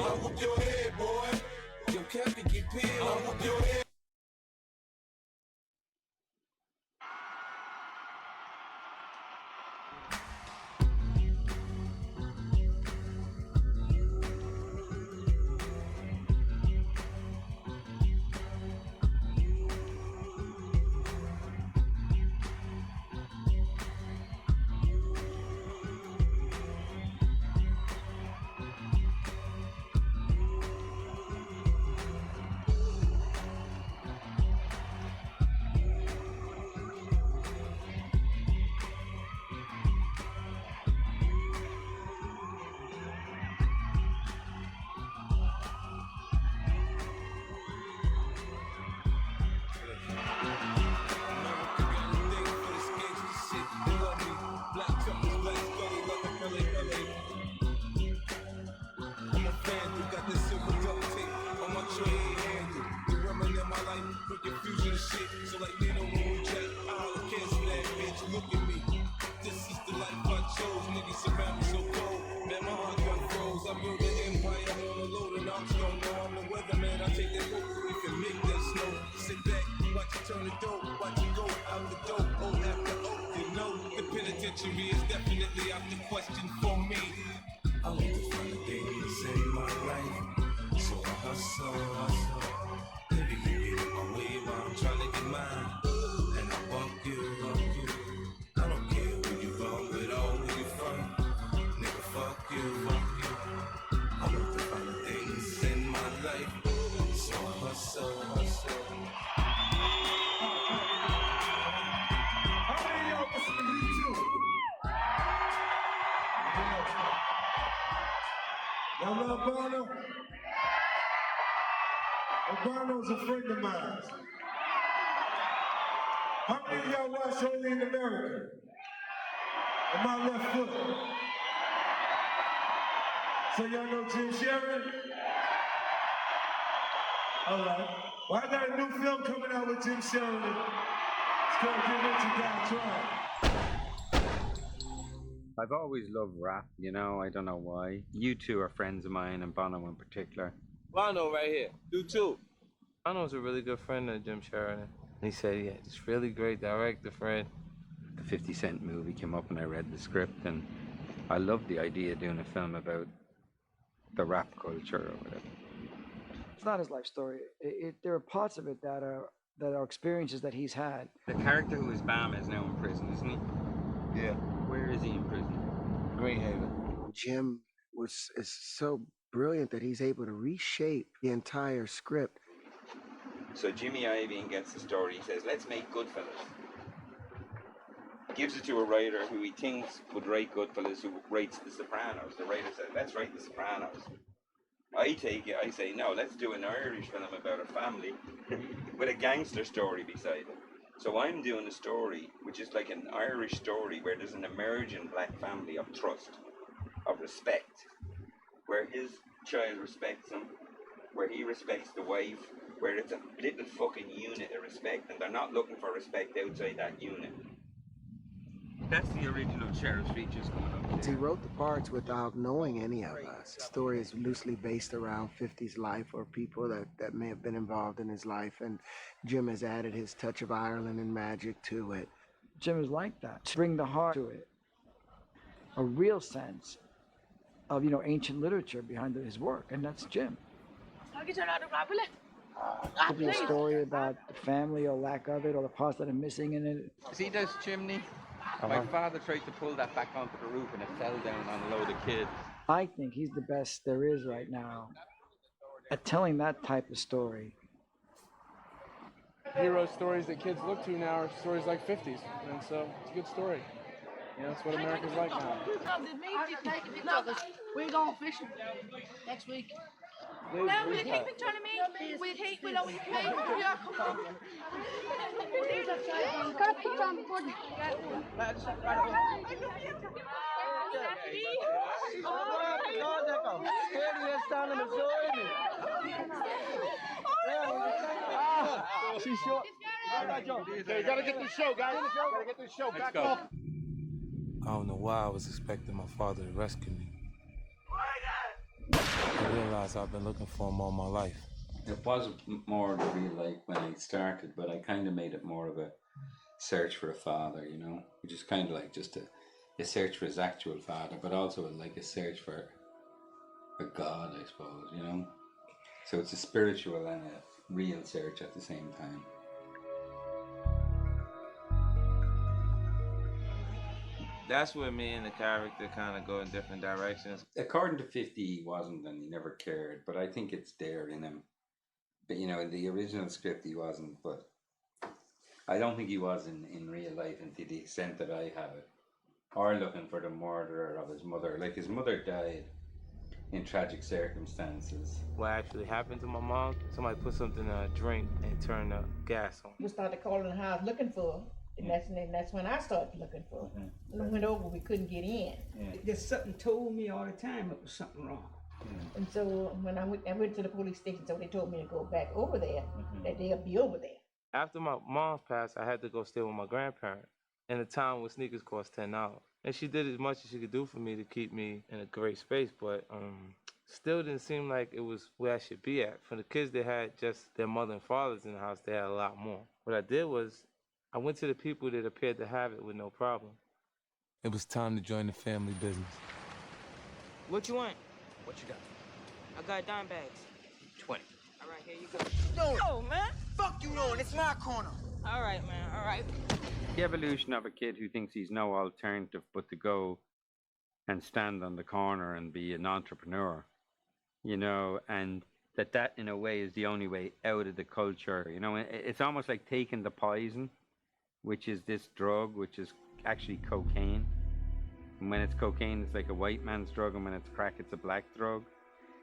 I'll whoop your head, boy. Your cap can get peeled. I'll whoop your head. Is definitely out the question for me. I want to find the things in my life, so I hustle. Maybe you get in my way while I'm trying to get mine, and I fuck you. I don't care who you from, but all where you from, nigga, fuck you. I want to find the things in my life, so I hustle. How many of y'all listen to YouTube? Y'all love Bono? Well, Bono's a friend of mine. How many of y'all watch Only in America? On my left foot. So y'all know Jim Sheridan? All right. Well, I got a new film coming out with Jim Sheridan. It's called Get Rich or Die Trying. I've always loved rap, you know, I don't know why. You two are friends of mine, and Bono in particular. Bono right here, you too. Bono's a really good friend of Jim Sheridan. He said, yeah, it's really great director, friend. The 50 Cent movie came up and I read the script, and I loved the idea of doing a film about the rap culture or whatever. It's not his life story. There are parts of it that are experiences that he's had. The character who is Bam is now in prison, isn't he? Yeah. Where is he in prison? Great Haven. Jim is so brilliant that he's able to reshape the entire script. So Jimmy Iovine gets the story, he says, let's make Goodfellas. Gives it to a writer who he thinks would write Goodfellas, who writes The Sopranos. The writer said, let's write The Sopranos. I take it, I say, no, let's do an Irish film about a family with a gangster story beside it. So I'm doing a story, which is like an Irish story, where there's an emerging black family of trust, of respect, where his child respects him, where he respects the wife, where it's a little fucking unit of respect, and they're not looking for respect outside that unit. That's the original Sheriff's Features coming up. He wrote the parts without knowing any of us. The story is loosely based around 50's life or people that may have been involved in his life, and Jim has added his touch of Ireland and magic to it. Jim is like that. To bring the heart to it. A real sense of, ancient literature behind his work, and that's Jim. Could be a story about the family or lack of it, or the parts that are missing in it. See this chimney? My father tried to pull that back onto the roof and it fell down on a load of kids. I think he's the best there is right now at telling that type of story. Hero stories that kids look to now are stories like 50s, and so it's a good story. That's what America's like now. We're going fishing next week. No, will you take a picture of me? Will you know when you play? Yeah, come on. Got a picture on the board. She's short. Okay, you gotta get this show, guys. Gotta get this show. Back off. I don't know why I was expecting my father to rescue me. I realized realized I've been looking for him all my life. It was more the real life when I started, but I kind of made it more of a search for a father, you know, which is kind of like just a search for his actual father, but also like a search for a God, I suppose, you know. So it's a spiritual and a real search at the same time. That's where me and the character kind of go in different directions. According to 50, he wasn't, and he never cared, but I think it's there in him. But, you know, in the original script, he wasn't, but I don't think he was in real life, and to the extent that I have it. Or looking for the murderer of his mother. Like, his mother died in tragic circumstances. What actually happened to my mom, somebody put something in a drink and turned the gas on. We started calling the house looking for her. And that's when I started looking for her. When we went over, we couldn't get in. There's something told me all the time it was something wrong. And so when I went to the police station, so they told me to go back over there, that they'll be over there. After my mom's passed, I had to go stay with my grandparents in a town where sneakers cost $10. And she did as much as she could do for me to keep me in a great space, but still didn't seem like it was where I should be at. For the kids that had just their mother and fathers in the house, they had a lot more. What I did was, I went to the people that appeared to have it with no problem. It was time to join the family business. What you want? What you got? I got dime bags. 20. All right, here you go. No, man. Fuck you, no. It's my corner. All right, man. All right. The evolution of a kid who thinks he's no alternative but to go and stand on the corner and be an entrepreneur, you know, and that in a way is the only way out of the culture. You know, it's almost like taking the poison, which is this drug, which is actually cocaine. And when it's cocaine, it's like a white man's drug, and when it's crack, it's a black drug.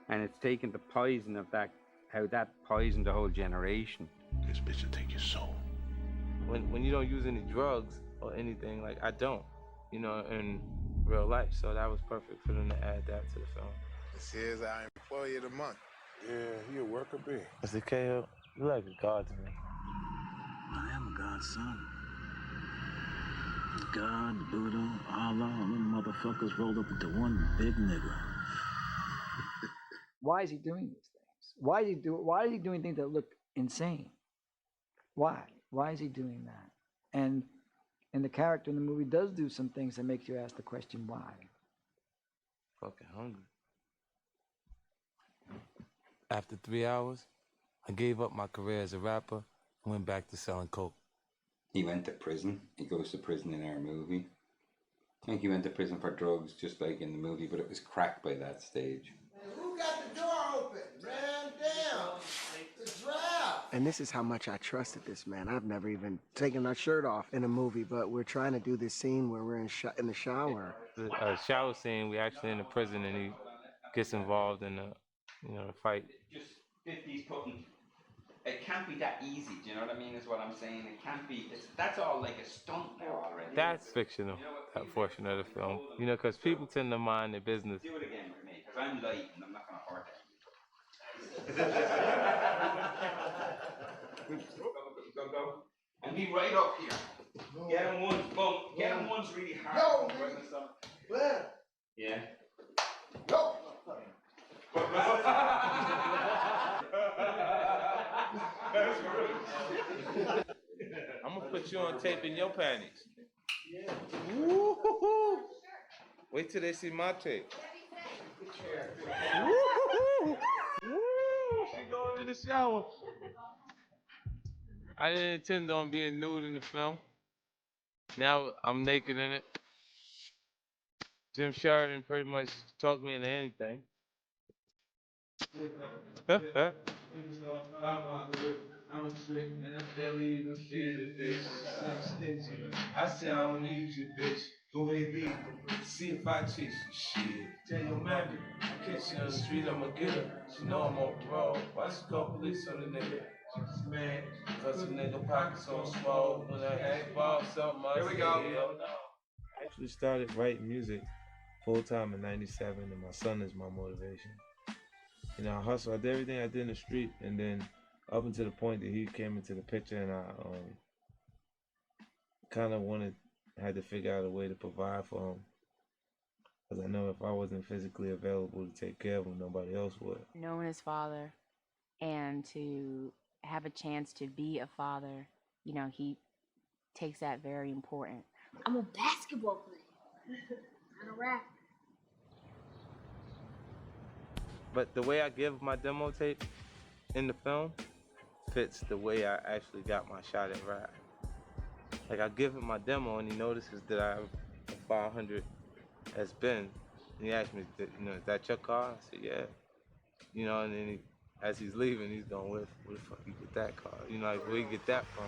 And it's taking the poison of that, how that poisoned the whole generation. This bitch will take your soul. When you don't use any drugs or anything, like I don't, you know, in real life. So that was perfect for them to add that to the film. This here's our employee of the month. Yeah, he a worker bee. Mr. Cahill, you're like a god to me. I am a god's son. God, Buddha, Allah, all them motherfuckers rolled up into one big nigga. Why is he doing these things? Why is he doing things that look insane? Why? Why is he doing that? And the character in the movie does do some things that makes you ask the question why. Fucking hungry. After 3 hours, I gave up my career as a rapper and went back to selling coke. He went to prison. He goes to prison in our movie. I think he went to prison for drugs, just like in the movie, but it was crack by that stage. Who got the door open? Man down. The draft. And this is how much I trusted this man. I've never even taken my shirt off in a movie, but we're trying to do this scene where we're in the shower. The shower scene, we actually in the prison and he gets involved in the fight. Just 50's putting. It can't be that easy, do you know what I mean, is what I'm saying. It can't be, that's all like a stunt now already. That's fictional, that portion of the film. You know, because people tend to mind their business. Do it again with me, because I'm light and I'm not going to hurt it. Go. And be right up here. Get him once, boom. Get him once really hard. Where? Yeah. Go. I'm gonna put you on tape in your panties. Yeah. Woo-hoo-hoo. Wait till they see my tape. Woo-hoo-hoo. Woo. She going in the shower. I didn't intend on being nude in the film. Now I'm naked in it. Jim Sheridan pretty much talked me into anything. I said I don't need you, bitch. Go ahead, leave. See if I chase you, shit. Tell your mammy, catch you on the street, I'ma get her. She know I'm on parole. Why she call police on the nigga? She's mad, cause the nigga pockets on small. When I ask Bob something, I say, hell no. I actually started writing music full time in '97, and my son is my motivation. You know, I hustled. I did everything I did in the street, and then up until the point that he came into the picture, and I kind of had to figure out a way to provide for him. Because I know if I wasn't physically available to take care of him, nobody else would. Knowing his father and to have a chance to be a father, you know, he takes that very important. I'm a basketball player, not a rapper. But the way I give my demo tape in the film fits the way I actually got my shot at rap. Like I give him my demo and he notices that I have a 500 S Benz. And he asked me, you know, is that your car? I said, yeah. You know, and then as he's leaving, he's going, where the fuck you get that car? You know, like where you get that from?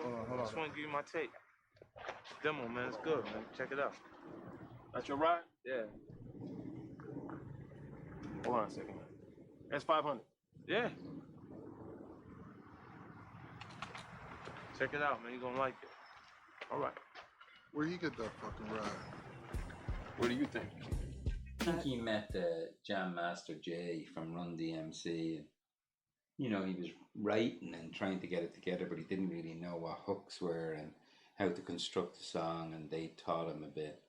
Hold on. I just want to give you my tape. Demo, man, it's good, man. Check it out. That's your ride? Yeah. Hold on a second. That's 500. Yeah. Check it out, man. You're gonna like it. All right. Where you get that fucking ride? What do you think? I think he met Jam Master Jay from Run DMC. And, you know, he was writing and trying to get it together, but he didn't really know what hooks were and how to construct a song, and they taught him a bit.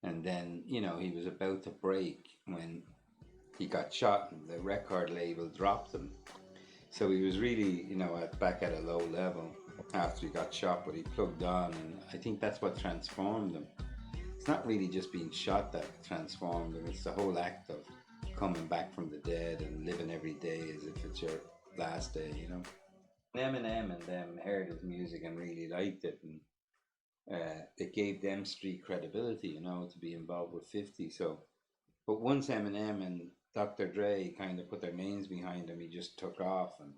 And then, you know, he was about to break when he got shot and the record label dropped him. So he was really, you know, back at a low level after he got shot, but he plugged on, and I think that's what transformed him. It's not really just being shot that transformed him, it's the whole act of coming back from the dead and living every day as if it's your last day, you know. Eminem and them heard his music and really liked it, and it gave them street credibility, you know, to be involved with 50. So, but once Eminem and Dr. Dre kind of put their names behind him, he just took off and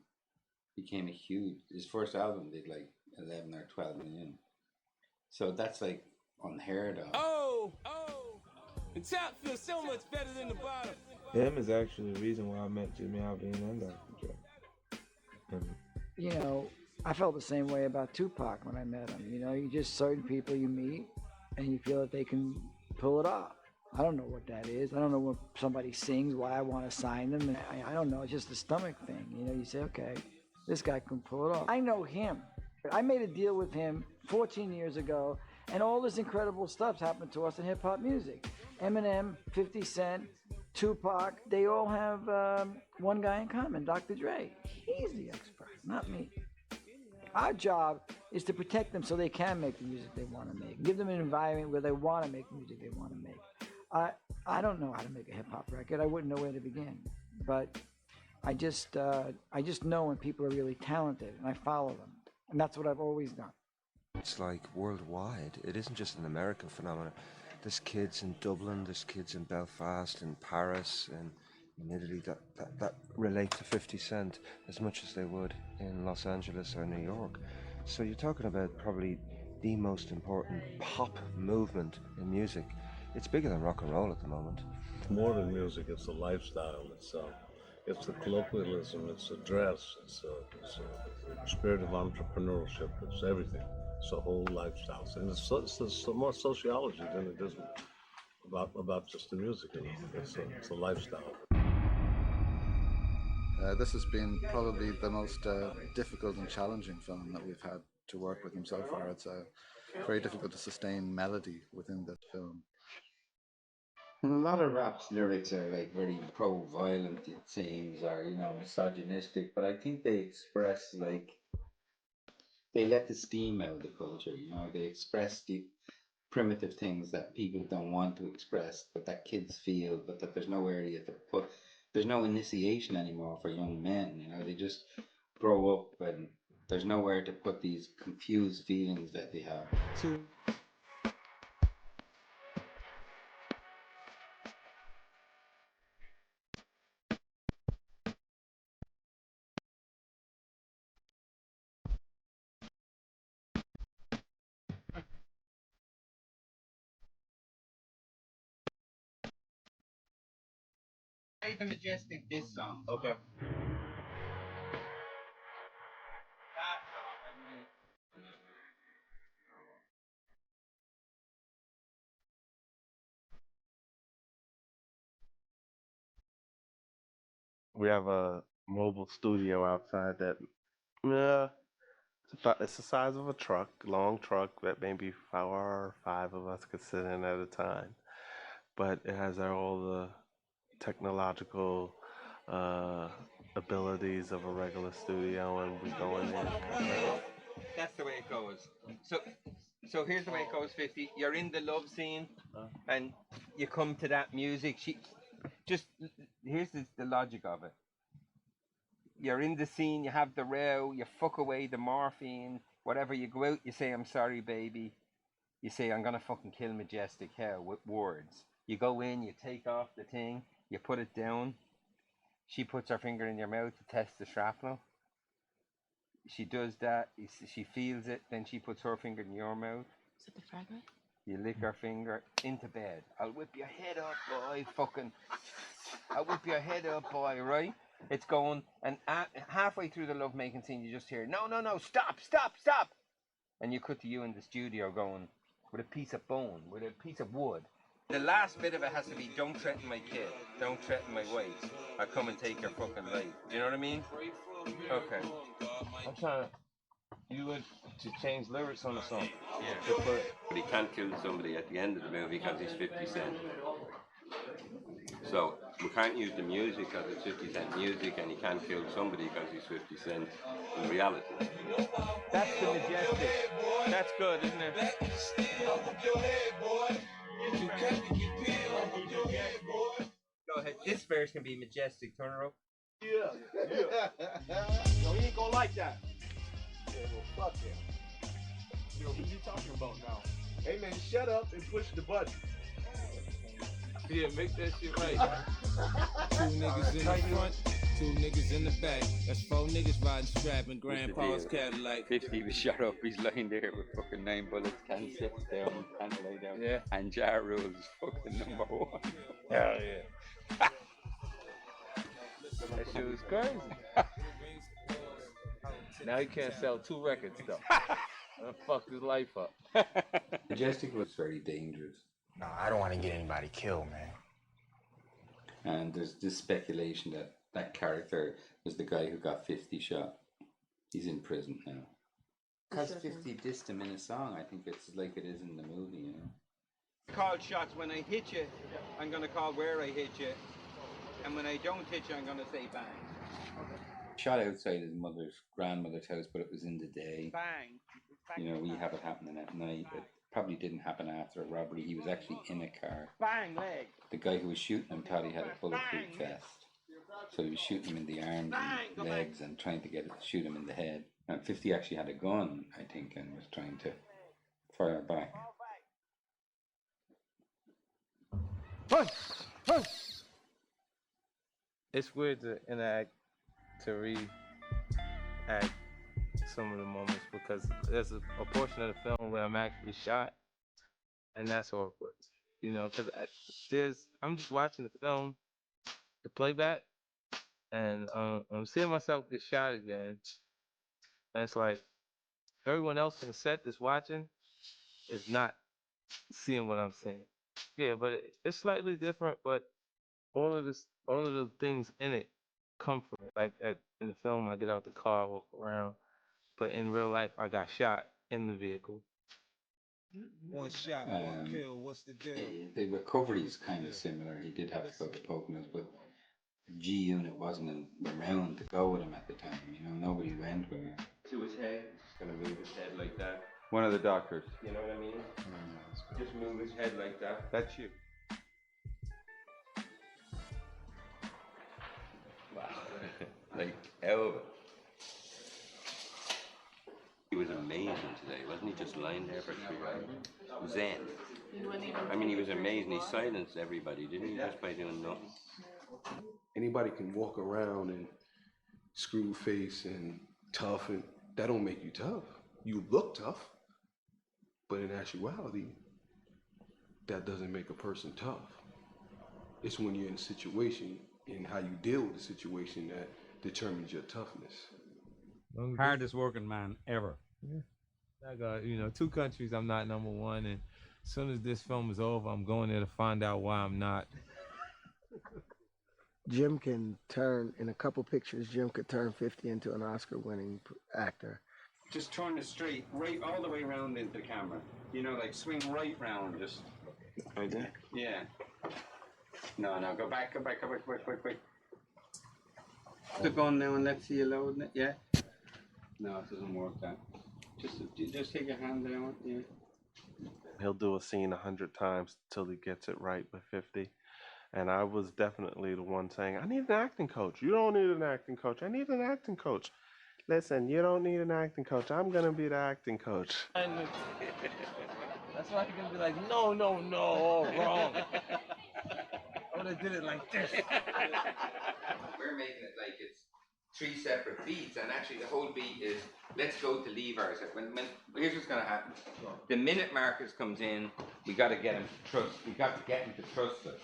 became a huge. His first album did like 11 or 12 million. So that's like unheard of. Oh, the top feels so much better than the bottom. Him is actually the reason why I met Jimmy Iovine and Dr. Dre. You know, I felt the same way about Tupac when I met him. You know, you just certain people you meet and you feel that they can pull it off. I don't know what that is. I don't know when somebody sings why I want to sign them. And I don't know. It's just a stomach thing. You know, you say, okay, this guy can pull it off. I know him. I made a deal with him 14 years ago, and all this incredible stuff's happened to us in hip-hop music. Eminem, 50 Cent, Tupac, they all have one guy in common, Dr. Dre. He's the expert, not me. Our job is to protect them so they can make the music they want to make. Give them an environment where they want to make the music they want to make. I don't know how to make a hip-hop record. I wouldn't know where to begin. But I just know when people are really talented, and I follow them. And that's what I've always done. It's like worldwide. It isn't just an American phenomenon. There's kids in Dublin, there's kids in Belfast, in Paris, and in Italy that relate to 50 Cent as much as they would in Los Angeles or New York. So you're talking about probably the most important pop movement in music. It's bigger than rock and roll at the moment. More than music, it's a lifestyle. It's the colloquialism, it's the dress, it's a spirit of entrepreneurship, it's everything. It's a whole lifestyle. And it's more sociology than it is about just the music. It's a lifestyle. This has been probably the most difficult and challenging film that we've had to work with him so far. It's very difficult to sustain melody within the film. And a lot of rap's lyrics are like very pro-violent, it seems, or, you know, misogynistic, but I think they express, like, they let the steam out of the culture, you know, they express the primitive things that people don't want to express, but that kids feel, but that there's no area to put, there's no initiation anymore for young men, you know, they just grow up and there's nowhere to put these confused feelings that they have. Majestic this song. Okay. We have a mobile studio outside that, it's the size of a truck, long truck that maybe 4 or 5 of us could sit in at a time. but it has all the technological abilities of a regular studio, and we go in there. That's the way it goes. So here's the way it goes, 50. You're in the love scene, and you come to that music. Here's the logic of it. You're in the scene, you have the row, you fuck away the morphine, whatever, you go out, you say, I'm sorry, baby. You say, I'm gonna fucking kill Majestic Hell with words. You go in, you take off the thing, you put it down. She puts her finger in your mouth to test the shrapnel. She does that, she feels it, then she puts her finger in your mouth. Is it the fragment? You lick her finger, into bed. I'll whip your head up, boy, I'll whip your head up, boy, right? It's going, and halfway through the love-making scene, you just hear, no, stop. And you cut to you in the studio going, with a piece of bone, with a piece of wood. The last bit of it has to be, don't threaten my kid, don't threaten my wife. I'll come and take your fucking life. Do you know what I mean? Okay. I'm trying to change lyrics on the song. Yeah. But he can't kill somebody at the end of the movie because he's 50 Cent. So we can't use the music because it's 50 Cent music, and he can't kill somebody because he's 50 Cent in reality. That's the Majestic. That's good, isn't it? Go ahead. This verse can be Majestic. Turn her up. Yeah. No, he ain't gonna like that. Yeah, well, fuck him. Yo, who you talking about now? Hey man, shut up and push the button. Yeah, make that shit right. Two niggas in the front, two niggas in the back. That's 4 niggas riding strap in Grandpa's Cadillac. 50 was shut up. He's lying there with fucking 9 bullets. Can't sit down. Can't lay down. Yeah. And Ja Rule is fucking number 1. Hell yeah. That shit was crazy. Now he can't sell 2 records though. That fucked his life up. Majestic was very dangerous. No, I don't want to get anybody killed, man. And there's this speculation that that character was the guy who got 50 shot. He's in prison now. Because 50 dissed him in a song, I think it's like it is in the movie, you know. Call shots. When I hit you, I'm going to call where I hit you. And when I don't hit you, I'm going to say bang. Shot outside his grandmother's house, but it was in the day. Bang. You know, we have it happening at night. It probably didn't happen after a robbery. He was actually in a car. Bang, leg. The guy who was shooting him thought he had a bulletproof vest. So he was shooting him in the arms and legs and trying to shoot him in the head. And 50 actually had a gun, I think, and was trying to fire back. It's weird to re-act some of the moments because there's a portion of the film where I'm actually shot, and that's awkward, you know, because I'm just watching the film, the playback, and I'm seeing myself get shot again, and it's like everyone else in the set that's watching is not seeing what I'm seeing. Yeah, but it's slightly different, but all of the things in it come from it. Like in the film, I get out the car, walk around, but in real life, I got shot in the vehicle. One shot, one kill. What's the deal? The recovery is kind of similar. He did have to go to Poconos, but G Unit wasn't around to go with him at the time. You know, nobody went with him. To his head. He's going to move his head like that. One of the doctors. You know what I mean? Just move his head like that. That's you. Wow. Like Elvis. He was amazing today, wasn't he? Just lying there for 3 hours. Zen. I mean, he was amazing. He silenced everybody, didn't he? Just by doing nothing. Anybody can walk around and screw face and tough, and that don't make you tough. You look tough, but in actuality, that doesn't make a person tough. It's when you're in a situation and how you deal with the situation that determines your toughness. Hardest working man ever. Yeah. I got, 2 countries I'm not number 1, and as soon as this film is over, I'm going there to find out why I'm not. Jim can turn, in a couple pictures, Jim could turn 50 into an Oscar-winning actor. Just turn it straight, right all the way around into the camera. You know, like swing right round, just. Right there? Yeah. No, no, go back, quick. The gun now and let's see you loading it, yeah? No, it doesn't work that. Just take your hand down, yeah. He'll do a scene 100 times till he gets it right with 50. And I was definitely the one saying, I need an acting coach. You don't need an acting coach. I need an acting coach. Listen, you don't need an acting coach. I'm going to be the acting coach. That's why you're gonna be like, no, all wrong. I would have did it like this. We're making it like it's 3 separate beats, and actually the whole beat is let's go to leave ourselves. Here's what's going to happen. The minute Marcus comes in, we got to get him to trust. We got to get him to trust us.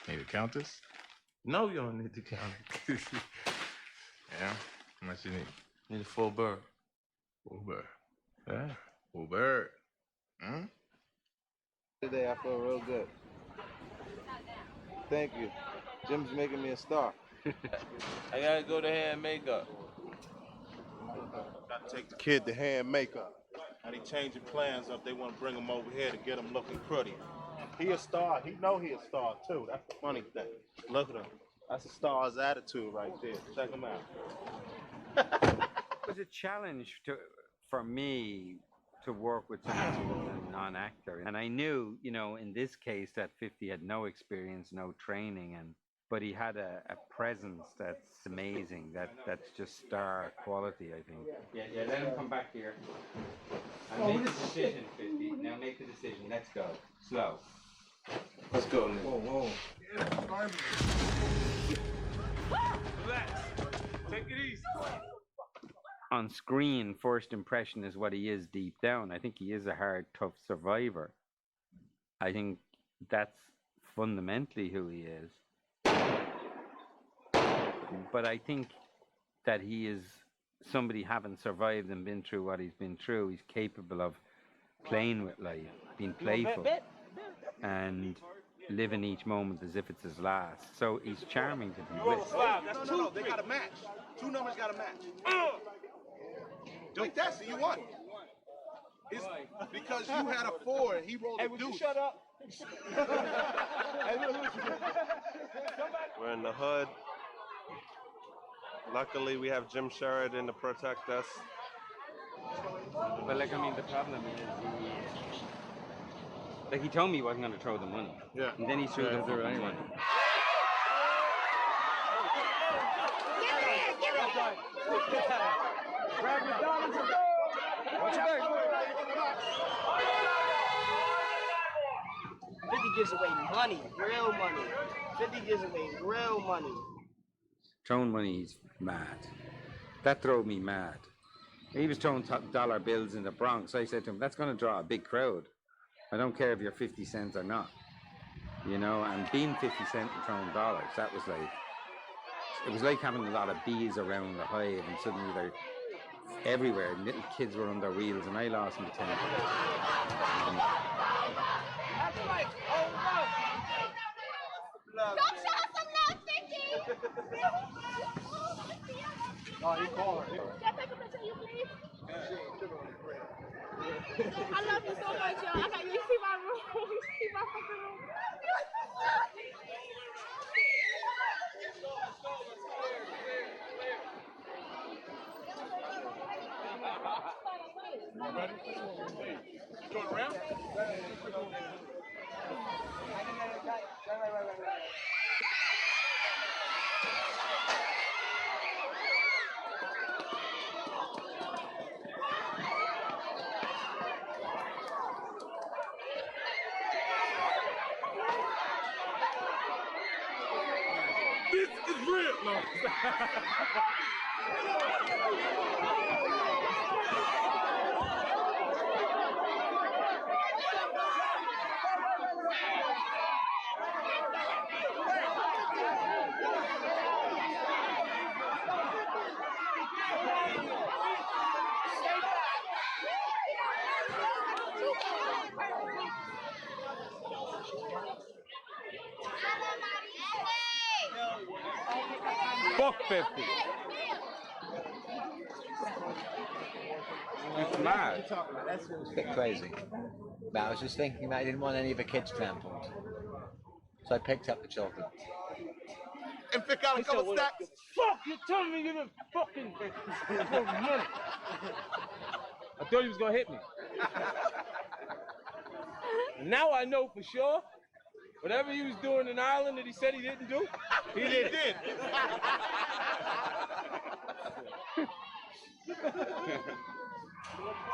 Need to count this? No, you don't need to count it. Yeah? How much you need? Need a full bird. Full bird. Yeah. Full bird. Hmm? Today I feel real good. Thank you. Jim's making me a star. I gotta go to hair and makeup. Gotta take the kid to hair and makeup. Now they changing plans up. They want to bring him over here to get him looking pretty. He a star. He know he a star too. That's the funny thing. Look at him. That's a star's attitude right there. Check him out. It was a challenge for me to work with someone who was a non-actor. And I knew, in this case that 50 had no experience, no training, but he had a presence that's amazing, that's just star quality, I think. Yeah, let him come back here. And make the decision, 50. Now make the decision. Let's go. Slow. Let's go. Whoa. Relax. Take it easy. On screen, first impression is what he is deep down. I think he is a hard, tough survivor. I think that's fundamentally who he is. But I think that he is somebody having survived and been through what he's been through. He's capable of playing with life, being playful, and living each moment as if it's his last. So he's charming to be with. No, they got to match. 2 numbers got to match. Like that, so you won. It's because you had a 4 and he rolled a deuce. Shut up. We're in the hood. Luckily, we have Jim Sheridan to protect us. But the problem is he told me he wasn't going to throw the money. Yeah. And then he threw the fucking money. Grab your dollars and go! Watch your back. 50 gives away money, real money. 50 gives away real money. Throwing money, he's mad. That drove me mad. He was throwing dollar bills in the Bronx. I said to him, that's going to draw a big crowd. I don't care if you're 50 cents or not. And being 50 cents and throwing dollars, it was like having a lot of bees around the hive, and suddenly they're everywhere. And little kids were on their wheels, and I lost my temper. That's right. Don't show us some love, 50. Oh, he called her. Can I take a picture of you, please? I love you so much, y'all. I got you. See my room. See my fucking room. Ready? Going around? This is real. No. Fuck 50. It's mad. It's a bit crazy. But I was just thinking that I didn't want any of the kids trampled. So I picked up the chocolate. And pick out a couple stacks. Fuck, you told me you didn't fucking for money. I thought he was gonna hit me. And now I know for sure, whatever he was doing in Ireland that he said he didn't do, he did.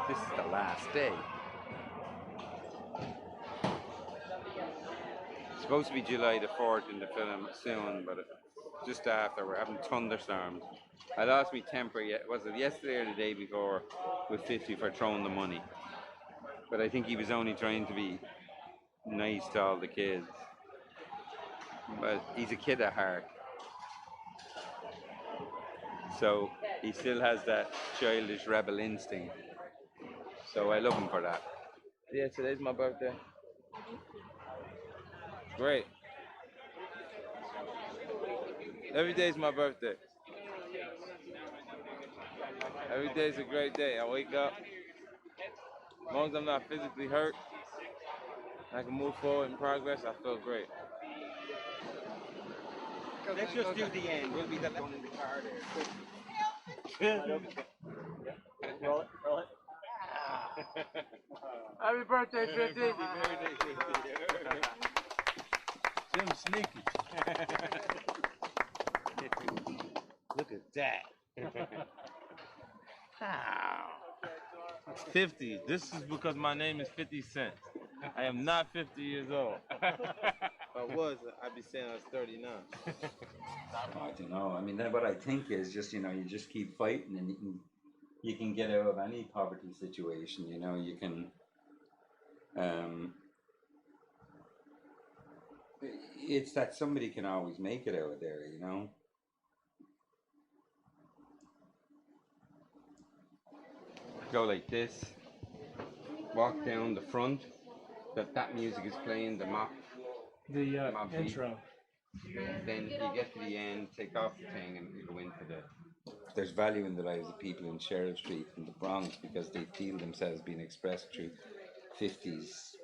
This is the last day. It's supposed to be July the 4th in the film soon, but just after we're having thunderstorms. I lost my temper, was it yesterday or the day before, with 50 for throwing the money. But I think he was only trying to be nice to all the kids. But he's a kid at heart. So he still has that childish rebel instinct. So I love him for that. Yeah, today's my birthday. Great. Every day's my birthday. Every day's a great day. I wake up. As long as I'm not physically hurt, I can move forward in progress, I feel great. Let's just do the end. We'll be the one in the car there. Roll it. Happy birthday, 50. Happy birthday, 50. Jim Sneaky. Look at that. Wow. 50. This is because my name is 50 Cent. I am not 50 years old. If I was, I'd be saying I was 39. I don't know. I mean, what I think is just, you just keep fighting and you can get out of any poverty situation, you can, it's that somebody can always make it out of there, Go like this, walk down the front, that music is playing, the mop. The mop intro. beat. Then you get to the end, take off the thing, and you go into the... There's value in the lives of people in Sheriff Street in the Bronx because they feel themselves being expressed through 50s,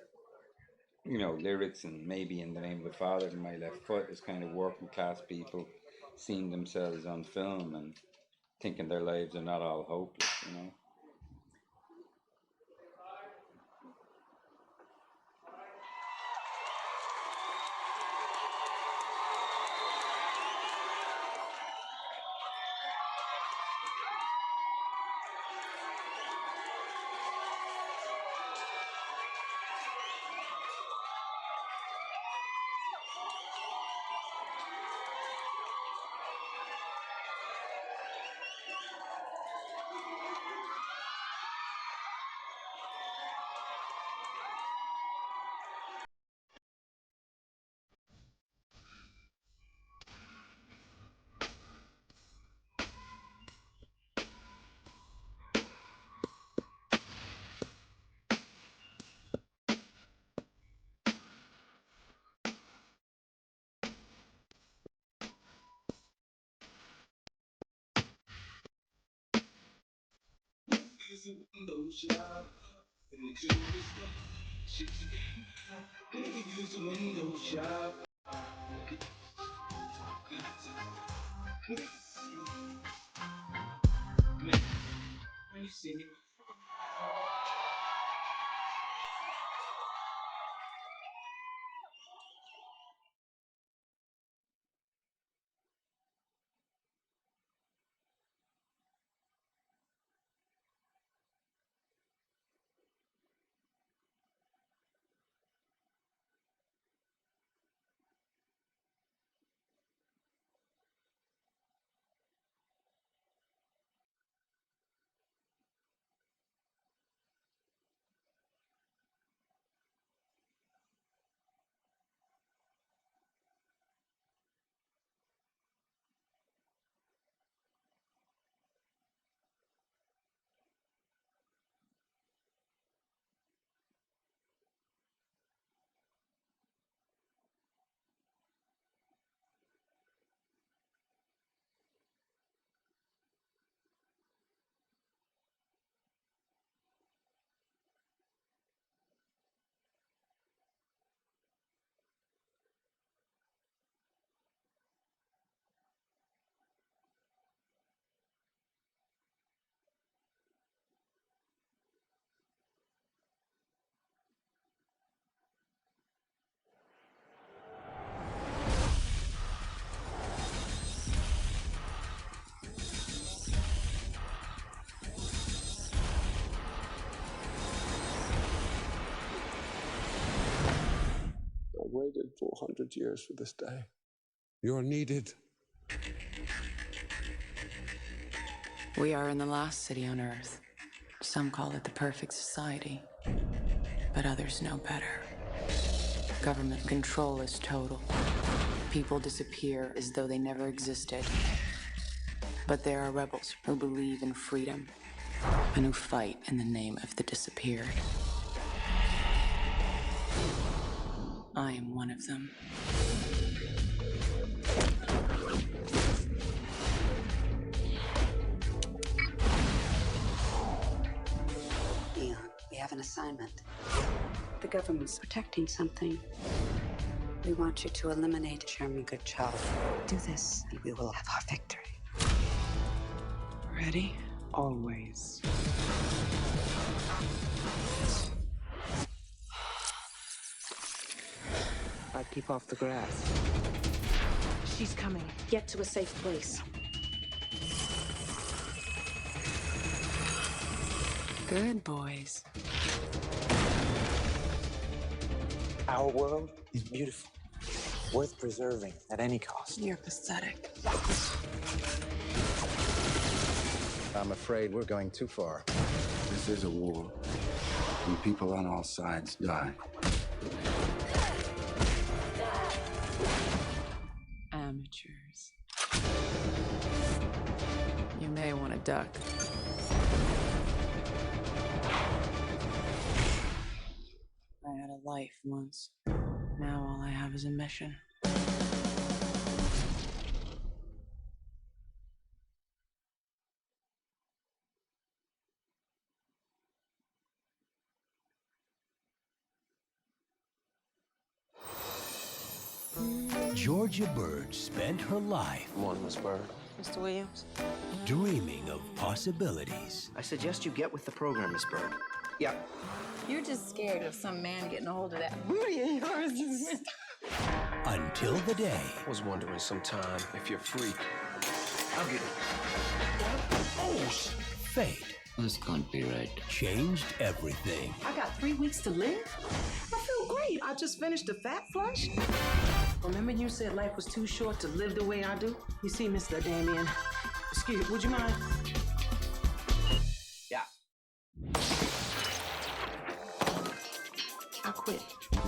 lyrics, and maybe In the Name of the Father and My Left Foot is kind of working class people seeing themselves on film and thinking their lives are not all hopeless, 400 years for this day. You're needed. We are in the last city on Earth. Some call it the perfect society, but others know better. Government control is total. People disappear as though they never existed. But there are rebels who believe in freedom and who fight in the name of the disappeared. I am one of them. Leon, we have an assignment. The government's protecting something. We want you to eliminate Chairman Goodchild. Do this, and we will have our victory. Ready? Always. Keep off the grass. She's coming. Get to a safe place. Good boys. Our world is beautiful, worth preserving at any cost. You're pathetic. I'm afraid we're going too far. This is a war, and people on all sides die. Amateurs. You may want to duck. I had a life once. Now all I have is a mission. Georgia Bird spent her life. Morning, Miss Bird. Mr. Williams? Dreaming of possibilities. I suggest you get with the program, Miss Bird. Yeah. You're just scared of some man getting a hold of that booty of yours. Until the day. I was wondering sometime if you're free. I'll get it. Oh, fate. This can't be right. Changed everything. I got 3 weeks to live? I feel great. I just finished a fat flush. Remember you said life was too short to live the way I do? You see, Mr. Damien. Excuse, would you mind? Yeah. I quit.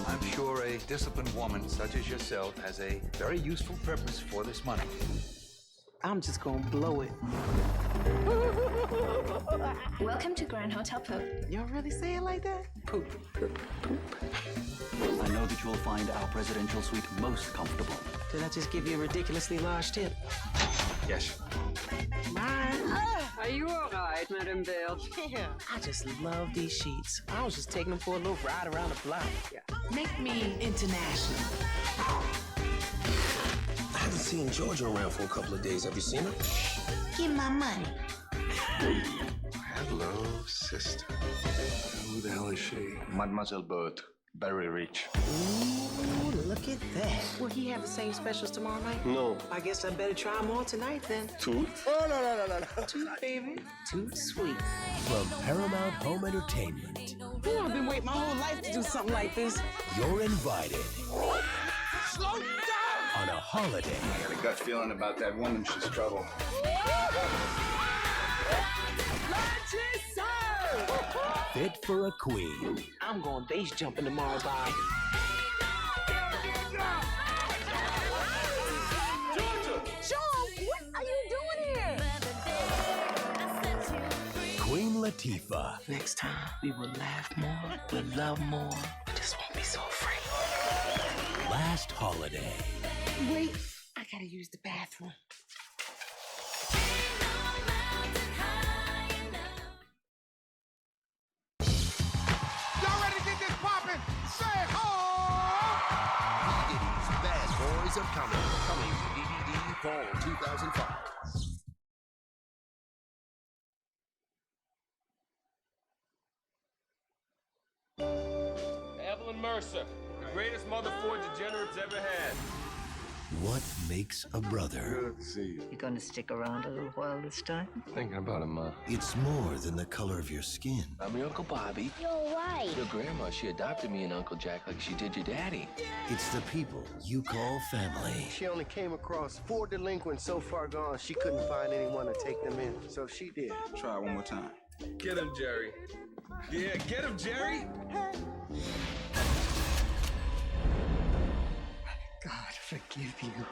I'm sure a disciplined woman such as yourself has a very useful purpose for this money. I'm just gonna blow it. Welcome to Grand Hotel Poop. Y'all really say it like that? Poop, poop, poop. I know that you'll find our presidential suite most comfortable. Did I just give you a ridiculously large tip? Yes. Bye. Are you all right, Madame Belle? Yeah. I just love these sheets. I was just taking them for a little ride around the block. Yeah. Make me international. I haven't seen Georgia around for a couple of days. Have you seen her? Give my money. Hello, sister. Who the hell is she? Mademoiselle Bird. Very rich. Ooh, look at that. Will he have the same specials tomorrow night? No. I guess I better try them all tonight then. Tooth? Oh, no. Too, baby. Too sweet. From Paramount Home Entertainment. Ooh, I've been waiting my whole life to do something like this. You're invited. Slow down! On a holiday. I got a gut feeling about that woman. She's trouble. Fit for a queen. I'm going base jumping tomorrow, bye. Sean, what are you doing here? Queen Latifah. Next time, we will laugh more, we'll love more. We just won't be so afraid. Last holiday. Wait, I gotta use the bathroom. Y'all ready to get this poppin'? Say ho! Diddy's Bad Boys Are Coming to DVD Fall 2005. Evelyn Mercer, the greatest mother forge degenerates ever had. What makes a brother? Good to see you. You gonna stick around a little while this time? Thinking about him, It's more than the color of your skin. I'm your Uncle Bobby. You're white. Your grandma, she adopted me and Uncle Jack like she did your daddy. It's the people you call family. She only came across 4 delinquents so far gone, she couldn't find anyone to take them in. So she did. Try one more time. Get him, Jerry. Yeah, get him, Jerry. God forgive you.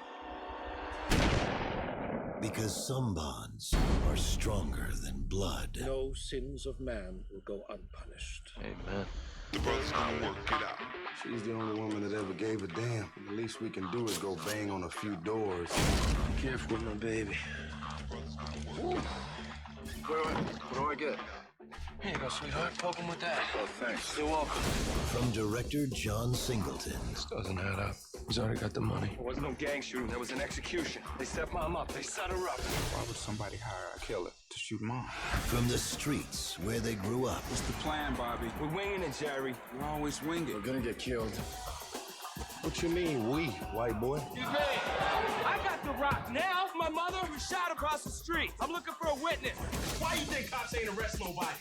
Because some bonds are stronger than blood. No sins of man will go unpunished. Amen. The brother's gonna work it out. She's the only woman that ever gave a damn. The least we can do is go bang on a few doors. Be careful with my baby. What do I get? Here you go, sweetheart. Poke him with that. Oh, thanks. You're welcome. From director John Singleton. This doesn't add up. He's already got the money. There was no gang shooting. There was an execution. They set Mom up. They set her up. Why would somebody hire a killer to shoot Mom? From the streets where they grew up. What's the plan, Bobby? We're winging it, Jerry. We always wing it. We're gonna get killed. What you mean, we, white boy? Excuse me. I got the rock now. My mother was shot across the street. I'm looking for a witness. Why you think cops ain't arrest nobody?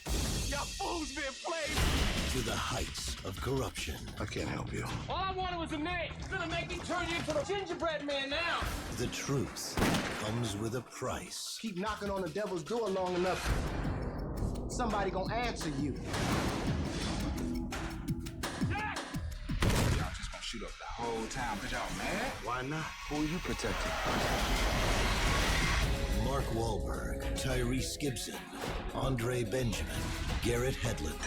Y'all fools been played. To the heights of corruption. I can't help you. All I wanted was a name. It's gonna make me turn you into the gingerbread man now. The truth comes with a price. Keep knocking on the devil's door long enough, somebody gonna answer you. Y'all just gonna shoot up the whole town because y'all mad? Why not? Who are you protecting? Mark Wahlberg, Tyrese Gibson, Andre Benjamin, Garrett Hedlund.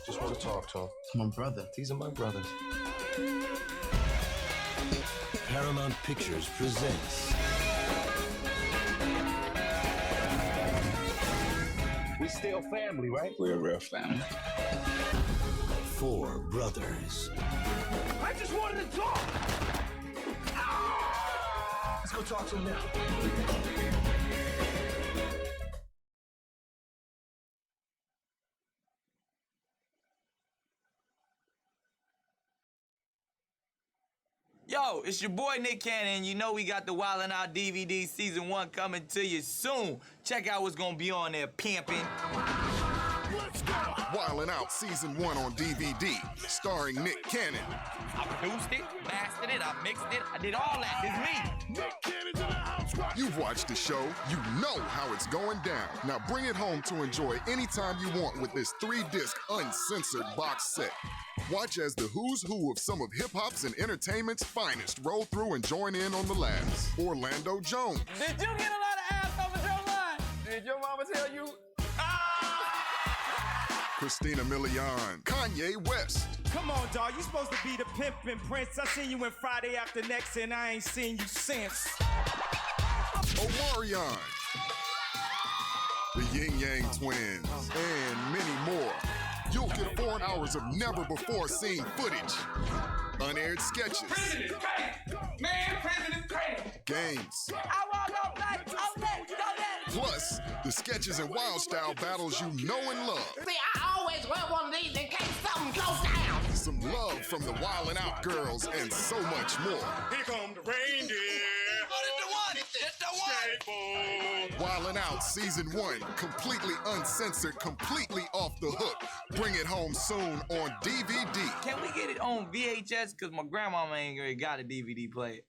Just want to talk to him. It's my brother. These are my brothers. Paramount Pictures presents We still family, right? We're a real family. 4 brothers. I just wanted to talk. Let's go talk to him now. Yo, it's your boy Nick Cannon. You know we got the Wildin' Out DVD Season 1 coming to you soon. Check out what's gonna be on there, pimpin'. Let's go! Wildin' Out Season 1 on DVD, starring Nick Cannon. I produced it, mastered it, I mixed it, I did all that. It's me. Nick Cannon's in the house! You've watched the show, you know how it's going down. Now bring it home to enjoy anytime you want with this 3-disc uncensored box set. Watch as the who's who of some of hip-hop's and entertainment's finest roll through and join in on the laughs. Orlando Jones. Did you get a lot of ass off of your line? Did your mama tell you? Christina Milian. Kanye West. Come on, dawg. You supposed to be the pimpin' prince. I seen you in Friday After Next, and I ain't seen you since. Omarion. The Yin Yang Twins. And many more. You'll get 4 hours of never-before-seen footage. Unaired sketches. Prison is crazy. Man, prison is crazy. Games. I want no black. Plus, the sketches and wild style battles you know and love. See, I always wear one of these in case something goes down. Some love from the Wildin' Out girls and so much more. Here come the reindeer. It's the one. Wildin' Out Season 1, completely uncensored, completely off the hook. Bring it home soon on DVD. Can we get it on VHS? Because my grandmama ain't really got a DVD player.